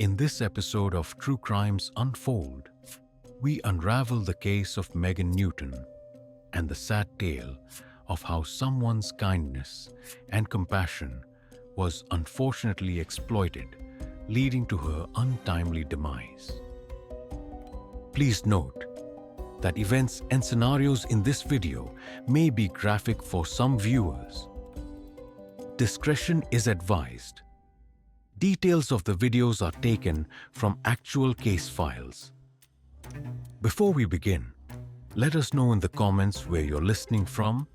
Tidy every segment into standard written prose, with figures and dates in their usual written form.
In this episode of True Crimes Unfold, we unravel the case of Megan Newton and the sad tale of how someone's kindness and compassion was unfortunately exploited, leading to her untimely demise. Please note that events and scenarios in this video may be graphic for some viewers. Discretion is advised. Details of the videos are taken from actual case files. Before we begin, let us know in the comments where you're listening from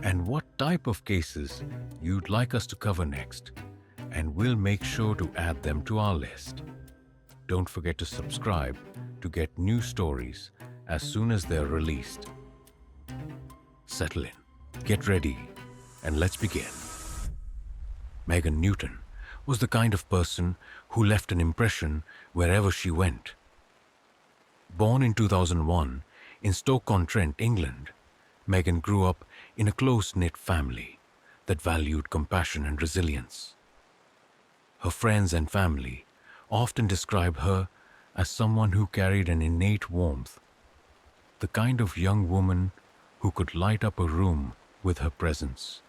and what type of cases you'd like us to cover next, and we'll make sure to add them to our list. Don't forget to subscribe to get new stories as soon as they're released. Settle in, get ready, and let's begin. Megan Newton was the kind of person who left an impression wherever she went. Born in 2001 in Stoke-on-Trent, England, Megan grew up in a close-knit family that valued compassion and resilience. Her friends and family often describe her as someone who carried an innate warmth, the kind of young woman who could light up a room with her presence.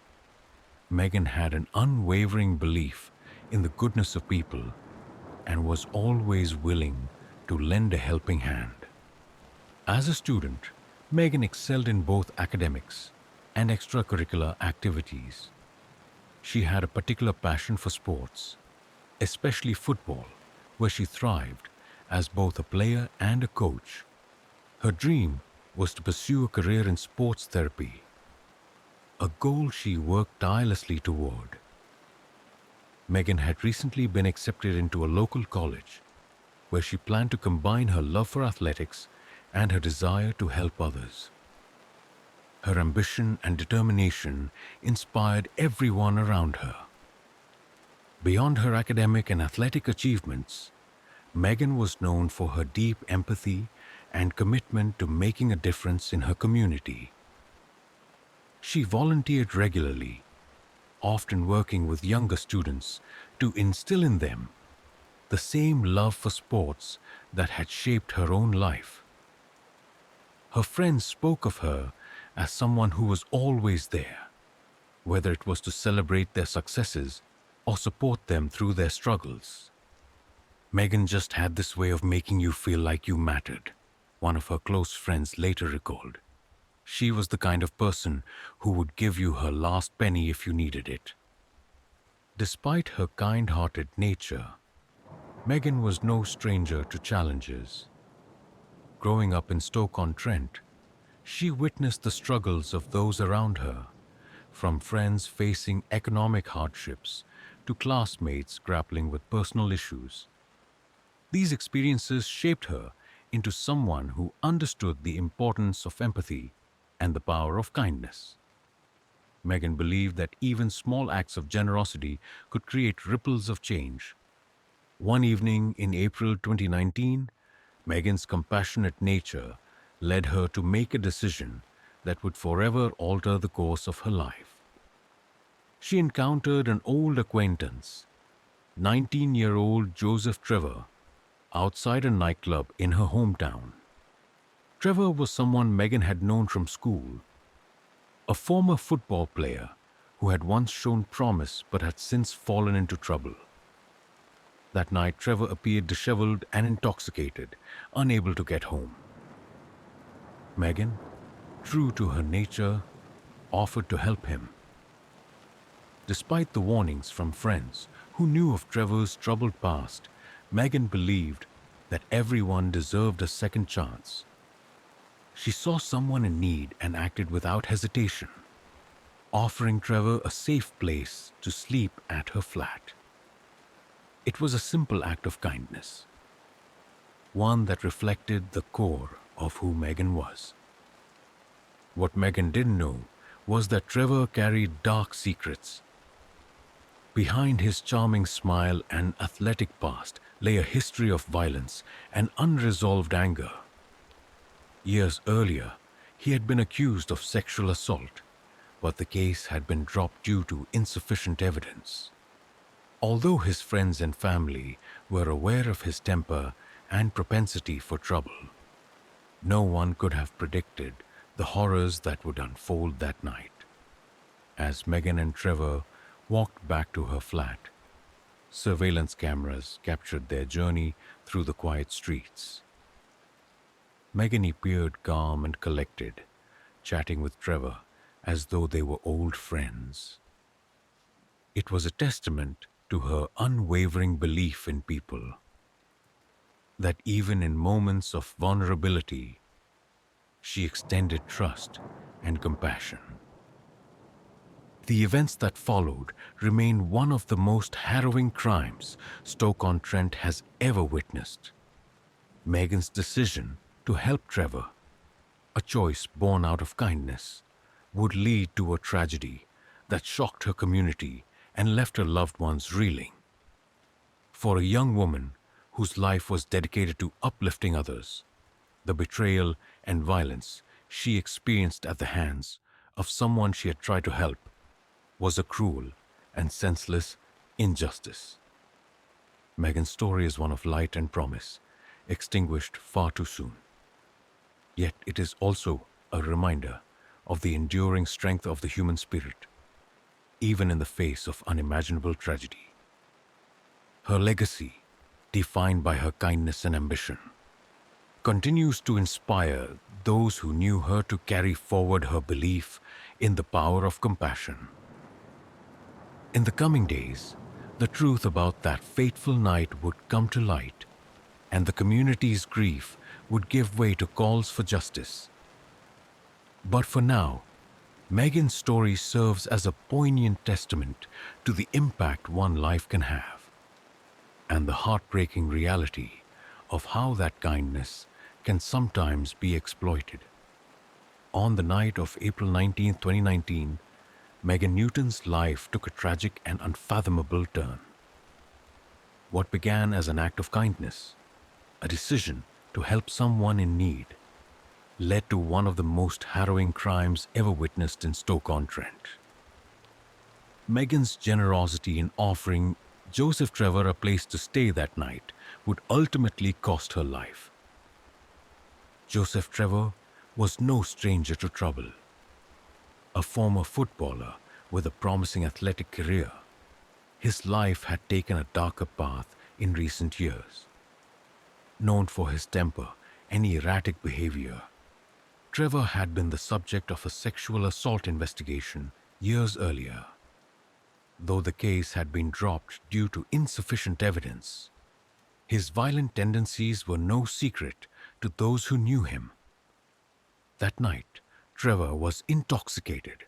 Megan had an unwavering belief in the goodness of people and was always willing to lend a helping hand. As a student, Megan excelled in both academics and extracurricular activities. She had a particular passion for sports, especially football, where she thrived as both a player and a coach. Her dream was to pursue a career in sports therapy, a goal she worked tirelessly toward. Megan had recently been accepted into a local college where she planned to combine her love for athletics and her desire to help others. Her ambition and determination inspired everyone around her. Beyond her academic and athletic achievements, Megan was known for her deep empathy and commitment to making a difference in her community. She volunteered regularly, often working with younger students to instill in them the same love for sports that had shaped her own life. Her friends spoke of her as someone who was always there, whether it was to celebrate their successes or support them through their struggles. Megan just had this way of making you feel like you mattered, one of her close friends later recalled. She was the kind of person who would give you her last penny if you needed it. Despite her kind-hearted nature, Megan was no stranger to challenges. Growing up in Stoke-on-Trent, she witnessed the struggles of those around her, from friends facing economic hardships to classmates grappling with personal issues. These experiences shaped her into someone who understood the importance of empathy and the power of kindness. Megan believed that even small acts of generosity could create ripples of change. One evening in April 2019, Megan's compassionate nature led her to make a decision that would forever alter the course of her life. She encountered an old acquaintance, 19-year-old Joseph Trevor, outside a nightclub in her hometown. Trevor was someone Megan had known from school, a former football player who had once shown promise but had since fallen into trouble. That night, Trevor appeared disheveled and intoxicated, unable to get home. Megan, true to her nature, offered to help him. Despite the warnings from friends who knew of Trevor's troubled past, Megan believed that everyone deserved a second chance. She saw someone in need and acted without hesitation, offering Trevor a safe place to sleep at her flat. It was a simple act of kindness, one that reflected the core of who Megan was. What Megan didn't know was that Trevor carried dark secrets. Behind his charming smile and athletic past lay a history of violence and unresolved anger. Years earlier, he had been accused of sexual assault, but the case had been dropped due to insufficient evidence. Although his friends and family were aware of his temper and propensity for trouble, no one could have predicted the horrors that would unfold that night. As Megan and Trevor walked back to her flat, surveillance cameras captured their journey through the quiet streets. Megan appeared calm and collected, chatting with Trevor as though they were old friends. It was a testament to her unwavering belief in people, that even in moments of vulnerability, she extended trust and compassion. The events that followed remain one of the most harrowing crimes Stoke-on-Trent has ever witnessed. Megan's decision to help Trevor, a choice born out of kindness, would lead to a tragedy that shocked her community and left her loved ones reeling. For a young woman whose life was dedicated to uplifting others, the betrayal and violence she experienced at the hands of someone she had tried to help was a cruel and senseless injustice. Megan's story is one of light and promise, extinguished far too soon. Yet it is also a reminder of the enduring strength of the human spirit, even in the face of unimaginable tragedy. Her legacy, defined by her kindness and ambition, continues to inspire those who knew her to carry forward her belief in the power of compassion. In the coming days, the truth about that fateful night would come to light, and the community's grief would give way to calls for justice. But for now, Megan's story serves as a poignant testament to the impact one life can have, and the heartbreaking reality of how that kindness can sometimes be exploited. On the night of April 19, 2019, Megan Newton's life took a tragic and unfathomable turn. What began as an act of kindness, a decision to help someone in need, led to one of the most harrowing crimes ever witnessed in Stoke-on-Trent. Megan's generosity in offering Joseph Trevor a place to stay that night would ultimately cost her life. Joseph Trevor was no stranger to trouble. A former footballer with a promising athletic career, his life had taken a darker path in recent years. Known for his temper and erratic behavior, Trevor had been the subject of a sexual assault investigation years earlier. Though the case had been dropped due to insufficient evidence, his violent tendencies were no secret to those who knew him. That night, Trevor was intoxicated,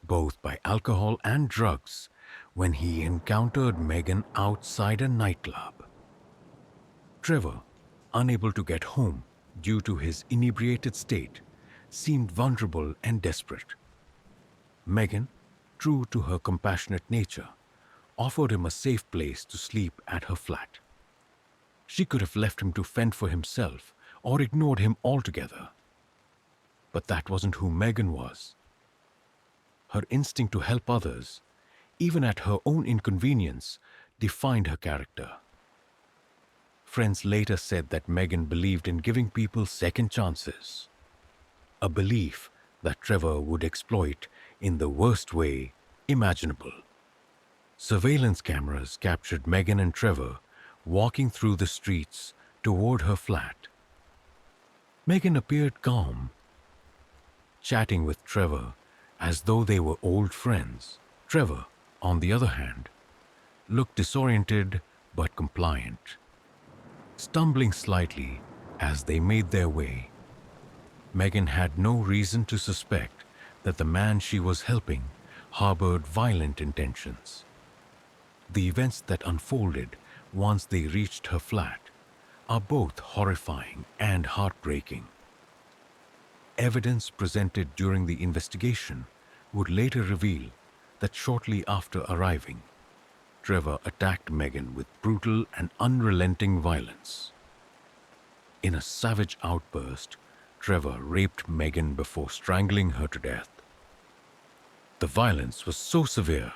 both by alcohol and drugs, when he encountered Megan outside a nightclub. Trevor, unable to get home due to his inebriated state, seemed vulnerable and desperate. Megan, true to her compassionate nature, offered him a safe place to sleep at her flat. She could have left him to fend for himself or ignored him altogether. But that wasn't who Megan was. Her instinct to help others, even at her own inconvenience, defined her character. Friends later said that Megan believed in giving people second chances, a belief that Trevor would exploit in the worst way imaginable. Surveillance cameras captured Megan and Trevor walking through the streets toward her flat. Megan appeared calm, chatting with Trevor as though they were old friends. Trevor, on the other hand, looked disoriented but compliant, stumbling slightly as they made their way. Megan had no reason to suspect that the man she was helping harbored violent intentions. The events that unfolded once they reached her flat are both horrifying and heartbreaking. Evidence presented during the investigation would later reveal that shortly after arriving, Trevor attacked Megan with brutal and unrelenting violence. In a savage outburst, Trevor raped Megan before strangling her to death. The violence was so severe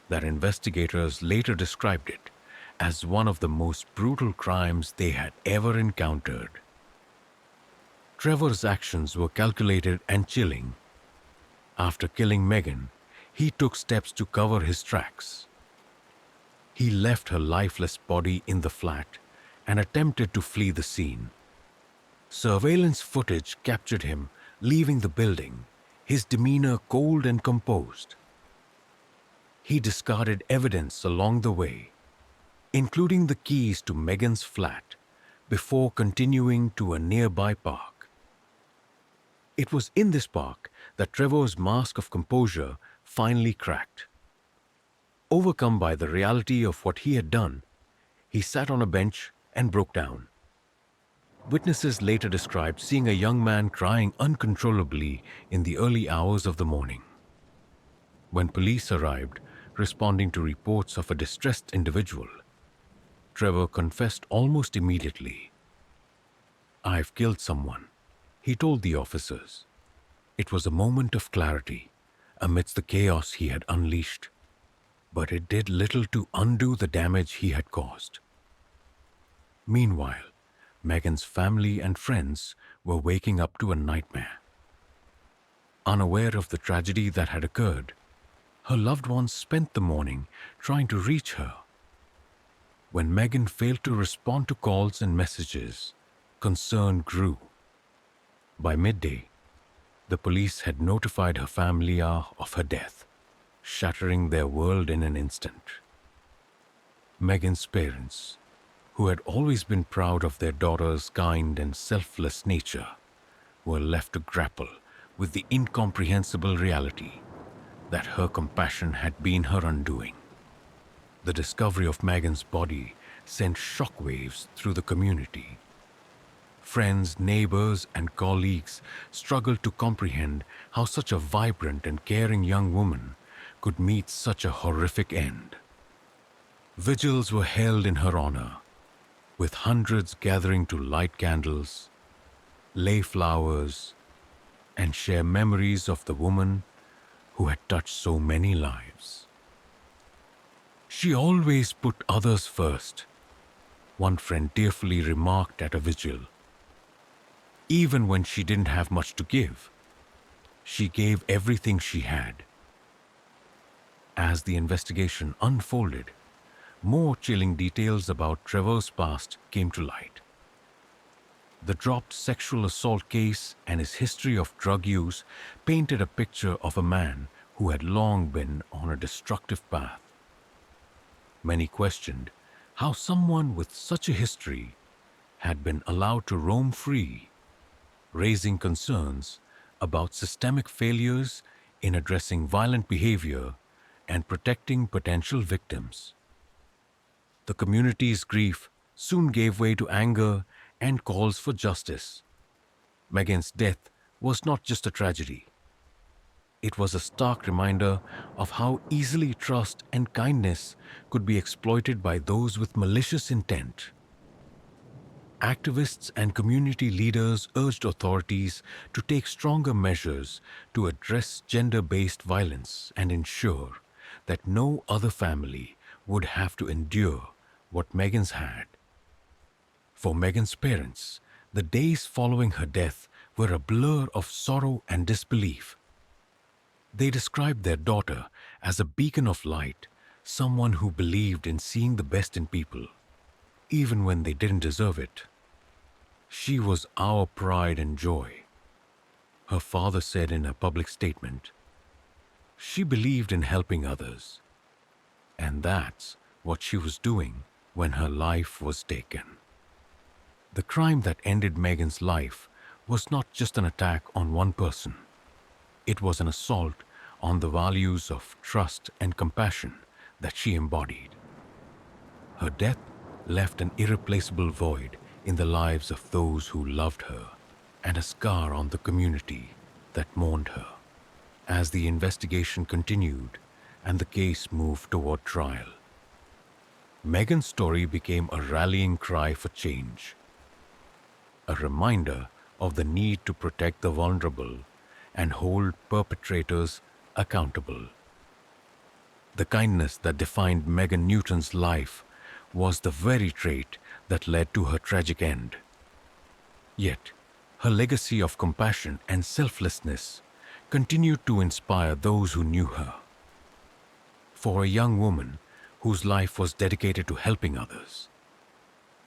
that investigators later described it as one of the most brutal crimes they had ever encountered. Trevor's actions were calculated and chilling. After killing Megan, he took steps to cover his tracks. He left her lifeless body in the flat and attempted to flee the scene. Surveillance footage captured him leaving the building, his demeanor cold and composed. He discarded evidence along the way, including the keys to Megan's flat, before continuing to a nearby park. It was in this park that Trevor's mask of composure finally cracked. Overcome by the reality of what he had done, he sat on a bench and broke down. Witnesses later described seeing a young man crying uncontrollably in the early hours of the morning. When police arrived, responding to reports of a distressed individual, Trevor confessed almost immediately. "I've killed someone," he told the officers. It was a moment of clarity amidst the chaos he had unleashed, but it did little to undo the damage he had caused. Meanwhile, Megan's family and friends were waking up to a nightmare. Unaware of the tragedy that had occurred, her loved ones spent the morning trying to reach her. When Megan failed to respond to calls and messages, concern grew. By midday, the police had notified her family of her death, shattering their world in an instant. Megan's parents, who had always been proud of their daughter's kind and selfless nature, were left to grapple with the incomprehensible reality that her compassion had been her undoing. The discovery of Megan's body sent shockwaves through the community. Friends, neighbors, and colleagues struggled to comprehend how such a vibrant and caring young woman could meet such a horrific end. Vigils were held in her honor, with hundreds gathering to light candles, lay flowers, and share memories of the woman who had touched so many lives. "She always put others first," one friend tearfully remarked at a vigil. "Even when she didn't have much to give, she gave everything she had." As the investigation unfolded, more chilling details about Trevor's past came to light. The dropped sexual assault case and his history of drug use painted a picture of a man who had long been on a destructive path. Many questioned how someone with such a history had been allowed to roam free, raising concerns about systemic failures in addressing violent behavior and protecting potential victims. The community's grief soon gave way to anger and calls for justice. Megan's death was not just a tragedy. It was a stark reminder of how easily trust and kindness could be exploited by those with malicious intent. Activists and community leaders urged authorities to take stronger measures to address gender-based violence and ensure that no other family would have to endure what Megan's had. For Megan's parents, the days following her death were a blur of sorrow and disbelief. They described their daughter as a beacon of light, someone who believed in seeing the best in people, even when they didn't deserve it. "She was our pride and joy," her father said in a public statement. "She believed in helping others, and that's what she was doing when her life was taken." The crime that ended Megan's life was not just an attack on one person. It was an assault on the values of trust and compassion that she embodied. Her death left an irreplaceable void in the lives of those who loved her and a scar on the community that mourned her. As the investigation continued and the case moved toward trial, Megan's story became a rallying cry for change, a reminder of the need to protect the vulnerable and hold perpetrators accountable. The kindness that defined Megan Newton's life was the very trait that led to her tragic end. Yet, her legacy of compassion and selflessness continued to inspire those who knew her. For a young woman whose life was dedicated to helping others,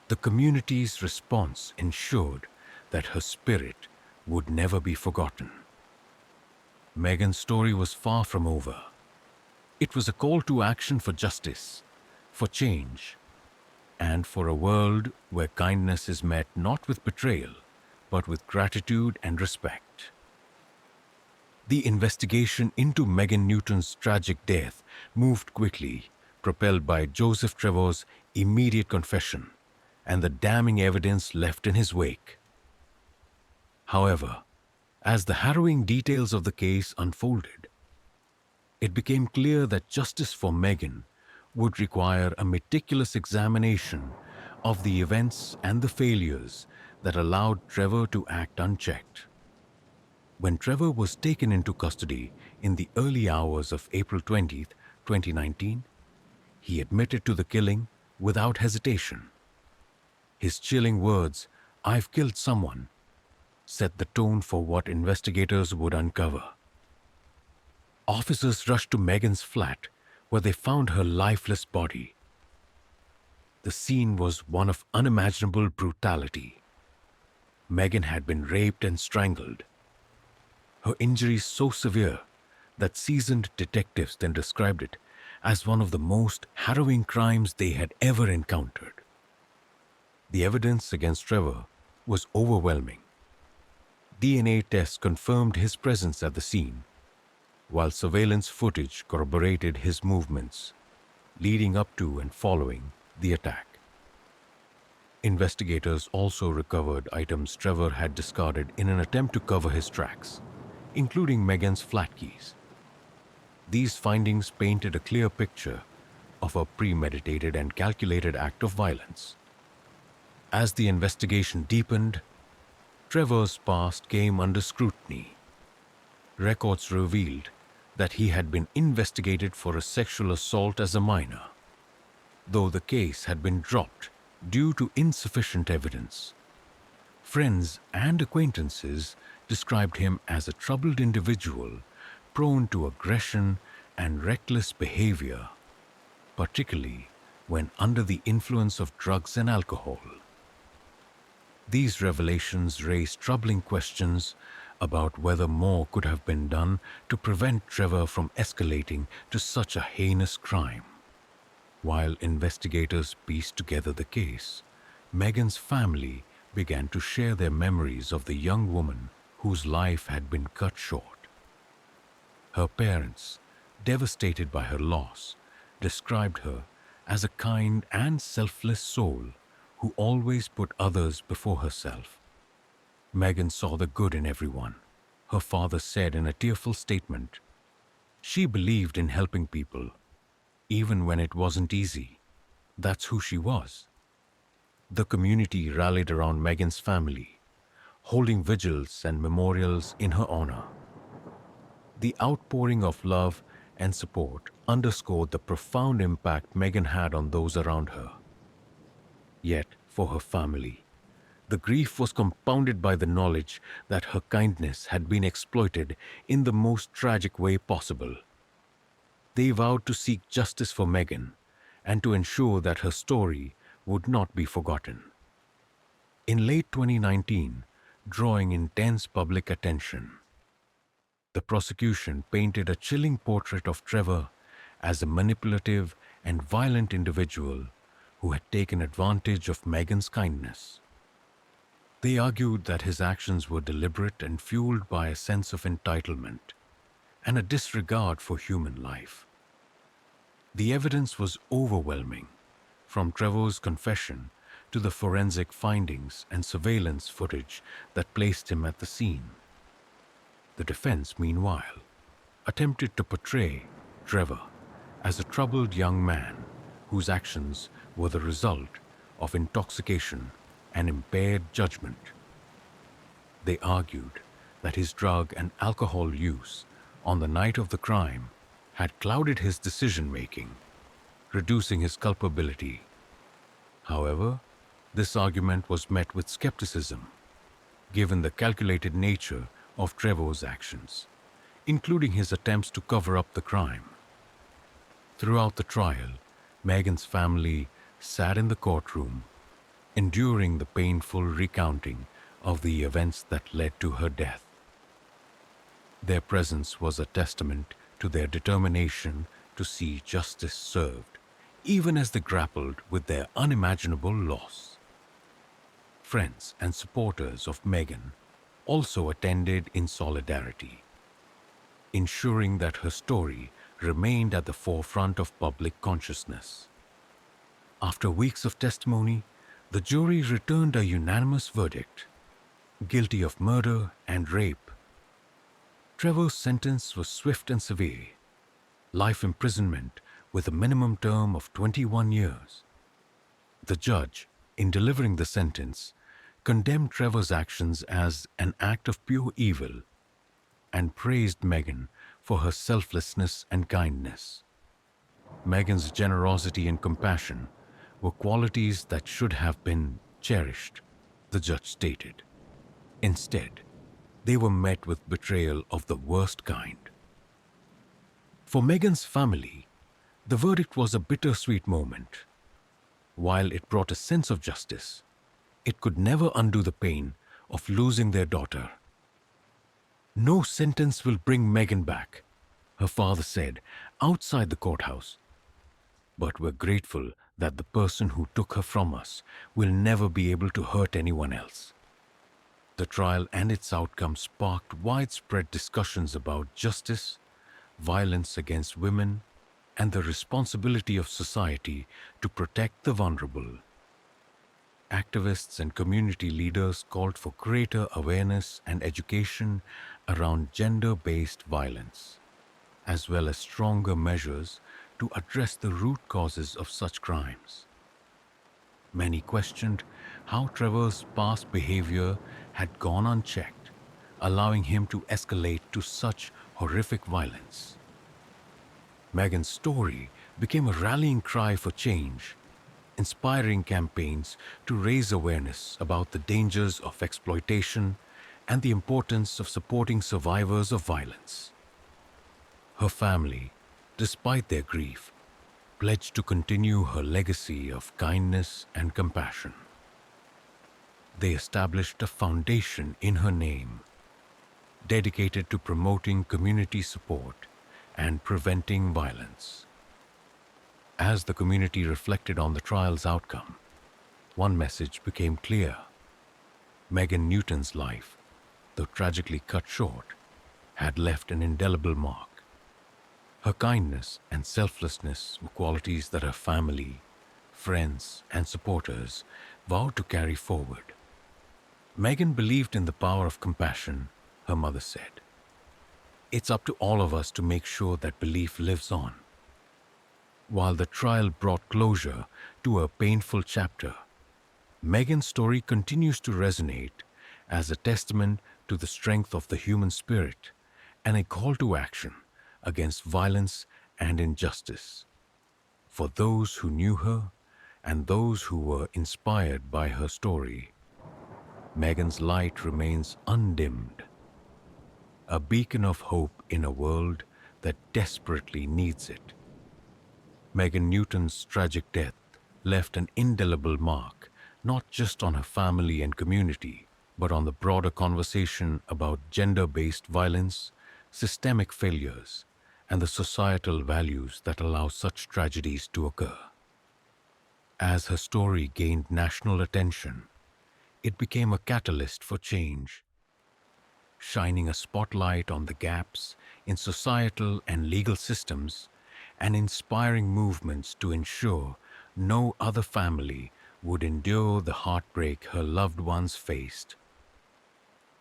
the community's response ensured that her spirit would never be forgotten. Megan's story was far from over. It was a call to action for justice, for change, and for a world where kindness is met not with betrayal, but with gratitude and respect. The investigation into Megan Newton's tragic death moved quickly, propelled by Joseph Trevor's immediate confession and the damning evidence left in his wake. However, as the harrowing details of the case unfolded, it became clear that justice for Megan would require a meticulous examination of the events and the failures that allowed Trevor to act unchecked. When Trevor was taken into custody in the early hours of April 20th, 2019, he admitted to the killing without hesitation. His chilling words, "I've killed someone," set the tone for what investigators would uncover. Officers rushed to Megan's flat, where they found her lifeless body. The scene was one of unimaginable brutality. Megan had been raped and strangled, her injuries so severe that seasoned detectives then described it as one of the most harrowing crimes they had ever encountered. The evidence against Trevor was overwhelming. DNA tests confirmed his presence at the scene, while surveillance footage corroborated his movements leading up to and following the attack. Investigators also recovered items Trevor had discarded in an attempt to cover his tracks, including Megan's flat keys. These findings painted a clear picture of a premeditated and calculated act of violence. As the investigation deepened, Trevor's past came under scrutiny. Records revealed that he had been investigated for a sexual assault as a minor, though the case had been dropped due to insufficient evidence. Friends and acquaintances described him as a troubled individual prone to aggression and reckless behavior, particularly when under the influence of drugs and alcohol. These revelations raised troubling questions about whether more could have been done to prevent Trevor from escalating to such a heinous crime. While investigators pieced together the case, Megan's family began to share their memories of the young woman whose life had been cut short. Her parents, devastated by her loss, described her as a kind and selfless soul who always put others before herself. Megan saw the good in everyone, her father said in a tearful statement. She believed in helping people, even when it wasn't easy. That's who she was. The community rallied around Megan's family, holding vigils and memorials in her honor. The outpouring of love and support underscored the profound impact Megan had on those around her. Yet, for her family, the grief was compounded by the knowledge that her kindness had been exploited in the most tragic way possible. They vowed to seek justice for Megan and to ensure that her story would not be forgotten. In late 2019, drawing intense public attention, the prosecution painted a chilling portrait of Trevor as a manipulative and violent individual who had taken advantage of Megan's kindness. They argued that his actions were deliberate and fueled by a sense of entitlement and a disregard for human life. The evidence was overwhelming, from Trevor's confession to the forensic findings and surveillance footage that placed him at the scene. The defense, meanwhile, attempted to portray Trevor as a troubled young man whose actions were the result of intoxication and impaired judgment. They argued that his drug and alcohol use on the night of the crime had clouded his decision-making, reducing his culpability. However, this argument was met with skepticism, given the calculated nature of Trevor's actions, including his attempts to cover up the crime. Throughout the trial, Megan's family sat in the courtroom, enduring the painful recounting of the events that led to her death. Their presence was a testament to their determination to see justice served, even as they grappled with their unimaginable loss. Friends and supporters of Megan also attended in solidarity, ensuring that her story remained at the forefront of public consciousness. After weeks of testimony, the jury returned a unanimous verdict: guilty of murder and rape. Trevor's sentence was swift and severe: life imprisonment with a minimum term of 21 years. The judge, in delivering the sentence, condemned Trevor's actions as an act of pure evil and praised Megan for her selflessness and kindness. Megan's generosity and compassion were qualities that should have been cherished, the judge stated. Instead, they were met with betrayal of the worst kind. For Megan's family, the verdict was a bittersweet moment. While it brought a sense of justice, it could never undo the pain of losing their daughter. "No sentence will bring Megan back," her father said outside the courthouse. "But we're grateful that the person who took her from us will never be able to hurt anyone else." The trial and its outcome sparked widespread discussions about justice, violence against women, and the responsibility of society to protect the vulnerable. Activists and community leaders called for greater awareness and education around gender-based violence, as well as stronger measures to address the root causes of such crimes. Many questioned how Trevor's past behavior had gone unchecked, allowing him to escalate to such horrific violence. Megan's story became a rallying cry for change, inspiring campaigns to raise awareness about the dangers of exploitation and the importance of supporting survivors of violence. Her family, despite their grief, pledged to continue her legacy of kindness and compassion. They established a foundation in her name, dedicated to promoting community support and preventing violence. As the community reflected on the trial's outcome, one message became clear: Megan Newton's life, though tragically cut short, had left an indelible mark. Her kindness and selflessness were qualities that her family, friends, and supporters vowed to carry forward. Megan believed in the power of compassion, her mother said. "It's up to all of us to make sure that belief lives on." While the trial brought closure to a painful chapter, Megan's story continues to resonate as a testament to the strength of the human spirit and a call to action against violence and injustice. For those who knew her and those who were inspired by her story, Megan's light remains undimmed, a beacon of hope in a world that desperately needs it. Megan Newton's tragic death left an indelible mark not just on her family and community, but on the broader conversation about gender-based violence, systemic failures, and the societal values that allow such tragedies to occur. As her story gained national attention, it became a catalyst for change, shining a spotlight on the gaps in societal and legal systems and inspiring movements to ensure no other family would endure the heartbreak her loved ones faced.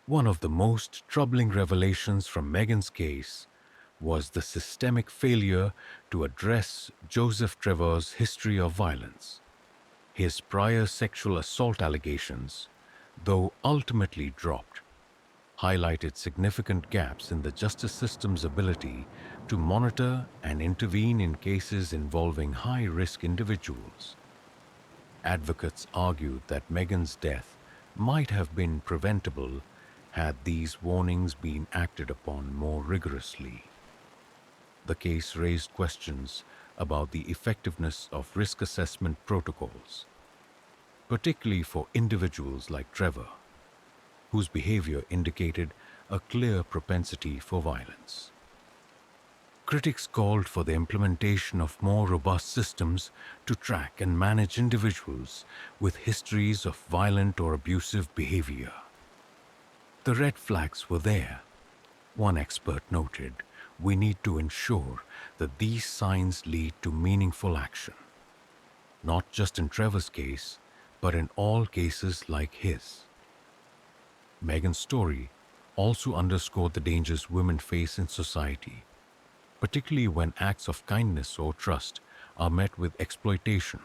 One of the most troubling revelations from Megan's case was the systemic failure to address Joseph Trevor's history of violence. His prior sexual assault allegations, though ultimately dropped, highlighted significant gaps in the justice system's ability to monitor and intervene in cases involving high-risk individuals. Advocates argued that Megan's death might have been preventable had these warnings been acted upon more rigorously. The case raised questions about the effectiveness of risk assessment protocols, particularly for individuals like Trevor, whose behavior indicated a clear propensity for violence. Critics called for the implementation of more robust systems to track and manage individuals with histories of violent or abusive behavior. The red flags were there. One expert noted, "We need to ensure that these signs lead to meaningful action, not just in Trevor's case, but in all cases like his." Megan's story also underscored the dangers women face in society, particularly when acts of kindness or trust are met with exploitation.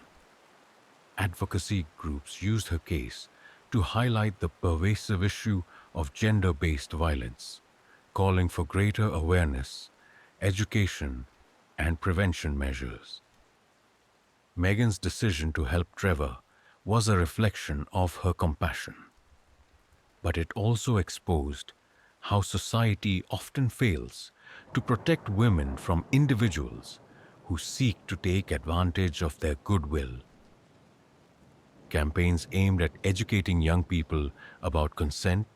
Advocacy groups used her case to highlight the pervasive issue of gender-based violence, calling for greater awareness, education, and prevention measures. Megan's decision to help Trevor was a reflection of her compassion, but it also exposed how society often fails to protect women from individuals who seek to take advantage of their goodwill. Campaigns aimed at educating young people about consent,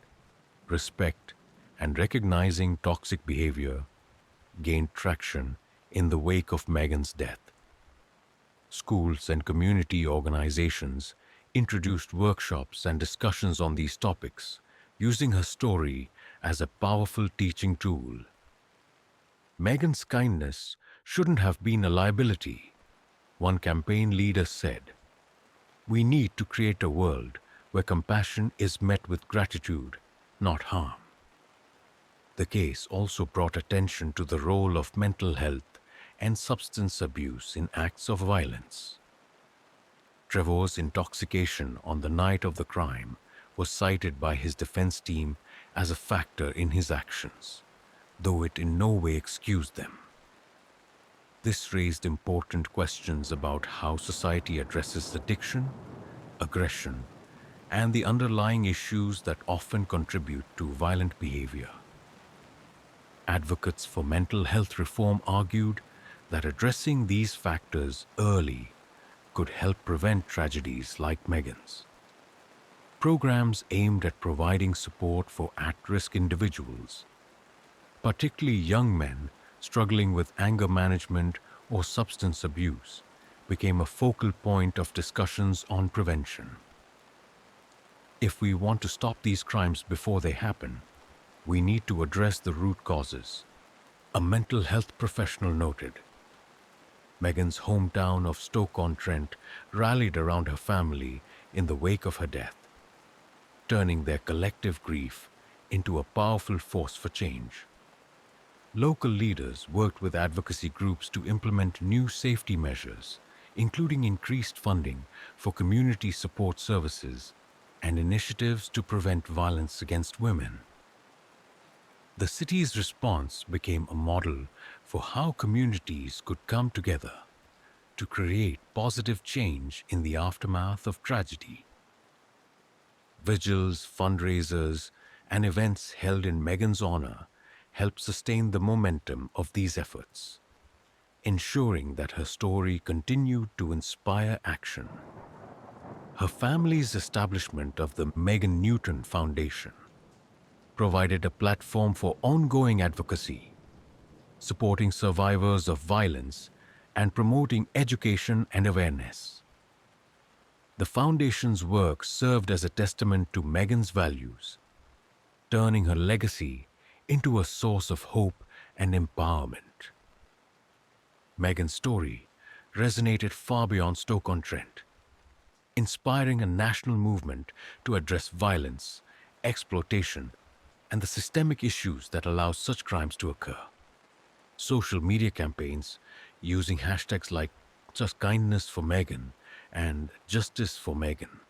respect, and recognizing toxic behavior gained traction in the wake of Megan's death. Schools and community organizations introduced workshops and discussions on these topics, using her story as a powerful teaching tool. Megan's kindness shouldn't have been a liability. One campaign leader said, "We need to create a world where compassion is met with gratitude, not harm." The case also brought attention to the role of mental health and substance abuse in acts of violence. Trevor's intoxication on the night of the crime was cited by his defense team as a factor in his actions, though it in no way excused them. This raised important questions about how society addresses addiction, aggression, and the underlying issues that often contribute to violent behavior. Advocates for mental health reform argued that addressing these factors early could help prevent tragedies like Megan's. Programs aimed at providing support for at-risk individuals, particularly young men struggling with anger management or substance abuse, became a focal point of discussions on prevention. If we want to stop these crimes before they happen, we need to address the root causes, a mental health professional noted. Megan's hometown of Stoke-on-Trent rallied around her family in the wake of her death, turning their collective grief into a powerful force for change. Local leaders worked with advocacy groups to implement new safety measures, including increased funding for community support services and initiatives to prevent violence against women. The city's response became a model for how communities could come together to create positive change in the aftermath of tragedy. Vigils, fundraisers, and events held in Megan's honor helped sustain the momentum of these efforts, ensuring that her story continued to inspire action. Her family's establishment of the Megan Newton Foundation provided a platform for ongoing advocacy, supporting survivors of violence and promoting education and awareness. The foundation's work served as a testament to Megan's values, turning her legacy into a source of hope and empowerment. Megan's story resonated far beyond Stoke-on-Trent, inspiring a national movement to address violence, exploitation, and the systemic issues that allow such crimes to occur. Social media campaigns using hashtags like Just Kindness for Megan and Justice for Megan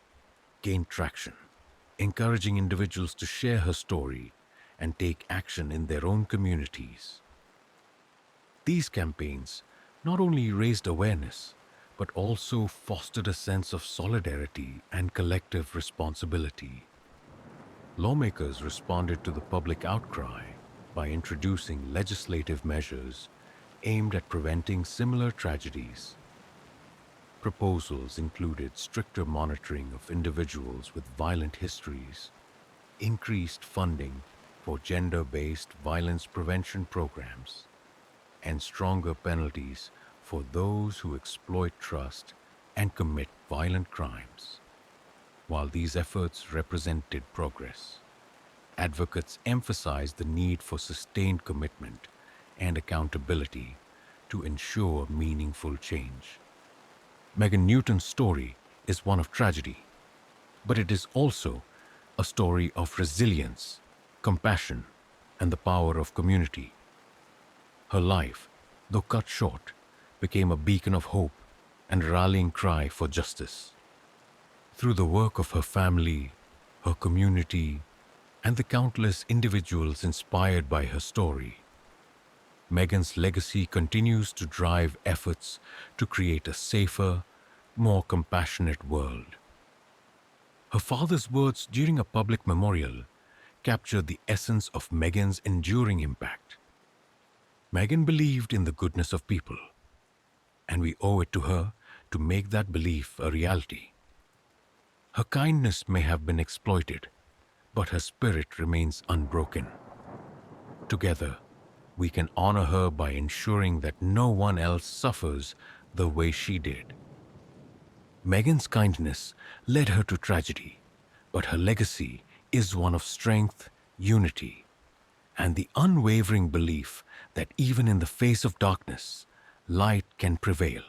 gained traction, encouraging individuals to share her story and take action in their own communities. These campaigns not only raised awareness, but also fostered a sense of solidarity and collective responsibility. Lawmakers responded to the public outcry by introducing legislative measures aimed at preventing similar tragedies. Proposals included stricter monitoring of individuals with violent histories, increased funding for gender-based violence prevention programs, and stronger penalties for those who exploit trust and commit violent crimes. While these efforts represented progress, advocates emphasized the need for sustained commitment and accountability to ensure meaningful change. Megan Newton's story is one of tragedy, but it is also a story of resilience, compassion, and the power of community. Her life, though cut short, became a beacon of hope and a rallying cry for justice. Through the work of her family, her community, and the countless individuals inspired by her story, Megan's legacy continues to drive efforts to create a safer, more compassionate world. Her father's words during a public memorial captured the essence of Megan's enduring impact. Megan believed in the goodness of people, and we owe it to her to make that belief a reality. Her kindness may have been exploited, but her spirit remains unbroken. Together, we can honor her by ensuring that no one else suffers the way she did. Megan's kindness led her to tragedy, but her legacy is one of strength, unity, and the unwavering belief that even in the face of darkness, light can prevail.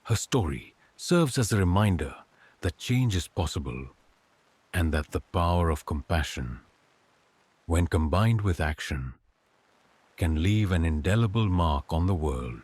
Her story serves as a reminder that change is possible and that the power of compassion, when combined with action, can leave an indelible mark on the world.